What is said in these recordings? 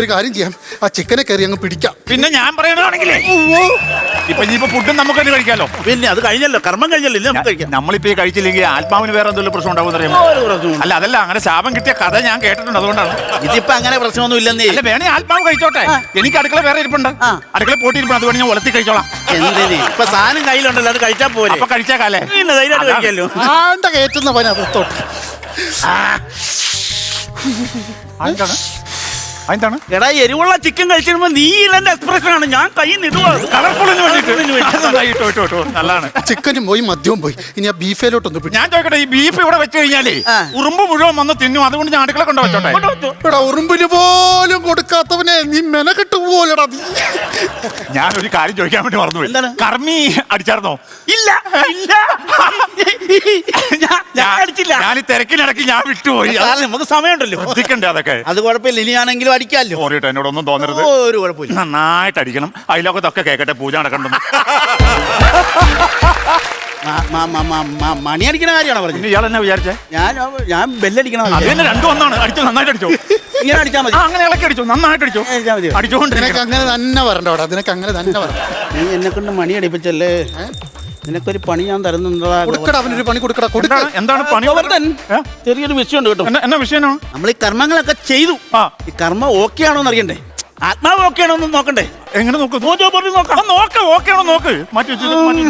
ഒരു കാര്യം ചെയ്യാം, ആ ചിക്കനെ കയറി അങ്ങ് പിടിക്കാം. പിന്നെ ഞാൻ പറയണതാണെങ്കിലേ ഇപ്പൊ ഫുഡും നമുക്ക് തന്നെ കഴിക്കാലോ. പിന്നെ അത് കഴിഞ്ഞല്ലോ, കർമ്മം കഴിഞ്ഞല്ലോ, ഇല്ല നമുക്ക് കഴിക്കാം. നമ്മളിപ്പോ ഈ കഴിച്ചില്ലെങ്കിൽ ആത്മാവിന് വേറെ എന്തെങ്കിലും പ്രശ്നം ഉണ്ടാവും അറിയാമോ? അല്ല അതല്ല, അങ്ങനെ ശാപം കിട്ടിയ കഥ ഞാൻ കേട്ടിട്ടുണ്ട്, അതുകൊണ്ടാണ്. ഇതിപ്പോ അങ്ങനെ പ്രശ്നമൊന്നും ഇല്ലെന്നേ. അല്ല വേണേ ആത്മാവ് കഴിച്ചോട്ടെ, എനിക്ക് അടുക്കള വേറെ ഇരിപ്പുണ്ട്, അടുക്കള പോട്ടിരിപ്പുണ്ട്, അതുകൊണ്ട് ഞാൻ ഉളത്തി കഴിച്ചോളാം. എന്തിന് ഇപ്പൊ സാധനം കയ്യിലുണ്ടല്ലോ, അത് കഴിച്ചാ പോലെ. അപ്പൊ കഴിച്ചേക്കാലേ? പിന്നെ ധൈര്യമായിട്ട് കഴിക്കാലോ. ആണ്ട കയറ്റുന്ന പന പുറത്തോട്ട്. എന്താണ് എന്താണ് എടാ, എരിവുള്ള ചിക്കൻ കഴിച്ചിരുമ്പോ നീ എന്റെ എക്സ്പ്രഷൻ ആണ്, ഞാൻ കൈ നിടുവാ. കളർഫുള്ളിന് വേണ്ടിട്ട് നല്ലതാണ്. ചിക്കനും പോയി മദ്യവും പോയി, ഇനി ആ ബീഫേലോട്ടൊന്ന് പിടി. ഞാൻ ചോദിക്കട്ടെ, ഈ ബീഫ് ഇവിടെ വെച്ച് കഴിഞ്ഞാലേ ഉറുമ്പ് മുഴുവൻ വന്ന് തിന്നും, അതുകൊണ്ട് ഞാൻ അടുക്കള കൊണ്ട് വെച്ചോട്ടെ. എടാ, ഉറുമ്പിന് പോലും കൊടുക്കാത്തവനെ നീ മെനക്കെട്ട് പോലെടാ നീ. ഞാനൊരു കാര്യം ചോദിക്കാൻ വേണ്ടി മറന്നുപോയി. എന്താണ്? കർമ്മി അടിച്ചായിരുന്നോ? ഇല്ല ഇല്ല, ഞാൻ അടിച്ചില്ല. ഞാൻ ഈ തിരക്കിനിടയ്ക്ക് ഞാൻ വിട്ടുപോയി. നമുക്ക് സമയമുണ്ടല്ലോ, ശ്രദ്ധിക്കണ്ടേ അതൊക്കെ? അത് കുഴപ്പമില്ല, ഇനിയാണെങ്കിലും അടിക്കാമല്ലോ. ഓറിയിട്ട് എന്നോടൊന്നും തോന്നരുത്. ഒരു കുഴപ്പമില്ല, നന്നായിട്ട് അടിക്കണം. അതിലൊക്കെ കേക്കട്ടെ, പൂജ നടക്കണ്ടെന്ന്. മണി അടിക്കണ കാര്യമാണോ പറഞ്ഞത്? ഇയാൾ എന്നെ വിചാരിച്ചേ? ഞാൻ ബെല്ലടിക്കണ. അത് തന്നെ രണ്ടും ഒന്നാണ്. അടിച്ചു, നന്നായിട്ട് അടിച്ചോ. ഇങ്ങനെ അടിച്ചാൽ മതി. അങ്ങനെ ഇളക്കി അടിച്ചോ, നന്നായിട്ട് അടിച്ചോ. അടിച്ചോണ്ട് നിനക്ക് അങ്ങനെ തന്നെ വരണ്ടോടാ, നിനക്ക് അങ്ങനെ തന്നെ വരണ്ട. നീ എന്നെ കൊണ്ട് മണി അടിപ്പിച്ചല്ലേ, നിനക്കൊരു പണി ഞാൻ തരുന്നുണ്ടാ. കൊടുക്കടാ, അവനൊരു പണി കൊടുക്കടാ. കൊടുക്കണം. എന്താണ് പണി? ചെറിയൊരു വിഷയമുണ്ട് കേട്ടോ. എന്നാ വിഷയമാണ്? നമ്മൾ ഈ കർമ്മങ്ങളൊക്കെ ചെയ്തു, ഈ കർമ്മം ഓക്കെ ആണോ എന്ന് അറിയണ്ടേ, ആത്മാവ് ഓക്കെ ആണോ എന്ന് നോക്കണ്ടേ. എങ്ങനെ നോക്ക്? മാറ്റി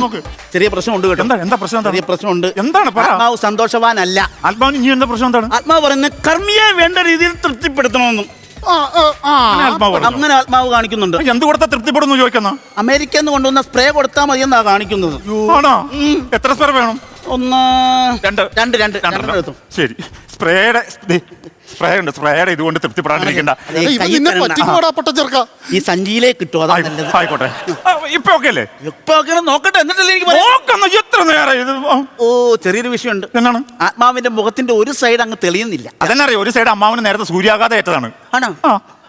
നോക്ക്. ചെറിയ പ്രശ്നമുണ്ട് കേട്ടോ. എന്താ പ്രശ്നം? ചെറിയ പ്രശ്നമുണ്ട്. എന്താണ്? ആത്മാവ് സന്തോഷവാനല്ല. ആത്മാവിന് ഇനി എന്താ പ്രശ്നം? എന്താണ് ആത്മാവ് പറയുന്നത്? കർമ്മിയെ വേണ്ട രീതിയിൽ തൃപ്തിപ്പെടുത്തണമെന്നും അങ്ങനെ ആത്മാവ് കാണിക്കുന്നുണ്ട്. എന്ത് കൊടുത്താ തൃപ്തിപ്പെടുന്നു ചോദിക്കുന്ന? അമേരിക്കയിൽ നിന്ന് കൊണ്ടുവന്ന സ്പ്രേ കൊടുത്താൽ മതി എന്നാ കാണിക്കുന്നത്. ആണോ? എത്ര സ്പ്രേ വേണം? രണ്ട്. ശരി, സ്പ്രേ ഉണ്ട്. സ്പ്രേയുടെ ഇതുകൊണ്ട് തൃപ്തിപ്പെടാണ്ടിരിക്കണ്ട. ഈ സഞ്ചിയിലേക്ക് കിട്ടും, അതാ നല്ലത്. ആയിക്കോട്ടെ. ഇപ്പൊ ഓക്കെ അല്ലേ? ഇപ്പൊ നോക്കട്ടെ, എന്നിട്ടല്ലേ എനിക്ക് എത്ര നേരം ഇത്? ഓ, ചെറിയൊരു വിഷയമുണ്ട്. എന്നാണ്? ആത്മാവിന്റെ മുഖത്തിന്റെ ഒരു സൈഡ് അങ്ങ് തെളിയുന്നില്ല. അതെന്നറിയോ? ഒരു സൈഡ് അമ്മാവിന് നേരത്തെ സൂര്യാഘാതം ഏറ്റതാണ്. ആണോ?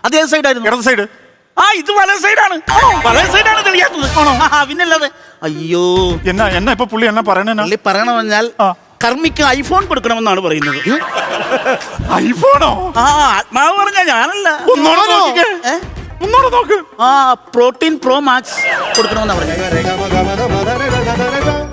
അത് ഏത് സൈഡായിരുന്നു? ഇടത് സൈഡ്. ഇത് വല സൈഡാണ്. വല സൈഡാണ് തെളിയാത്തത്. പിന്നല്ലാതെ. അയ്യോ, എന്നാ ഇപ്പൊ പുള്ളി എന്നാ പറയണ? പറയണ പറഞ്ഞാൽ കർമ്മിക്ക് ഐഫോൺ കൊടുക്കണമെന്നാണ് പറയുന്നത്. ഐഫോണോ? ആത്മാവ് പറഞ്ഞ ഞാനല്ല. ഒന്നോടെ നോക്ക്. പ്രോട്ടീൻ പ്രോ മാക്സ് കൊടുക്കണമെന്നാ പറഞ്ഞത്.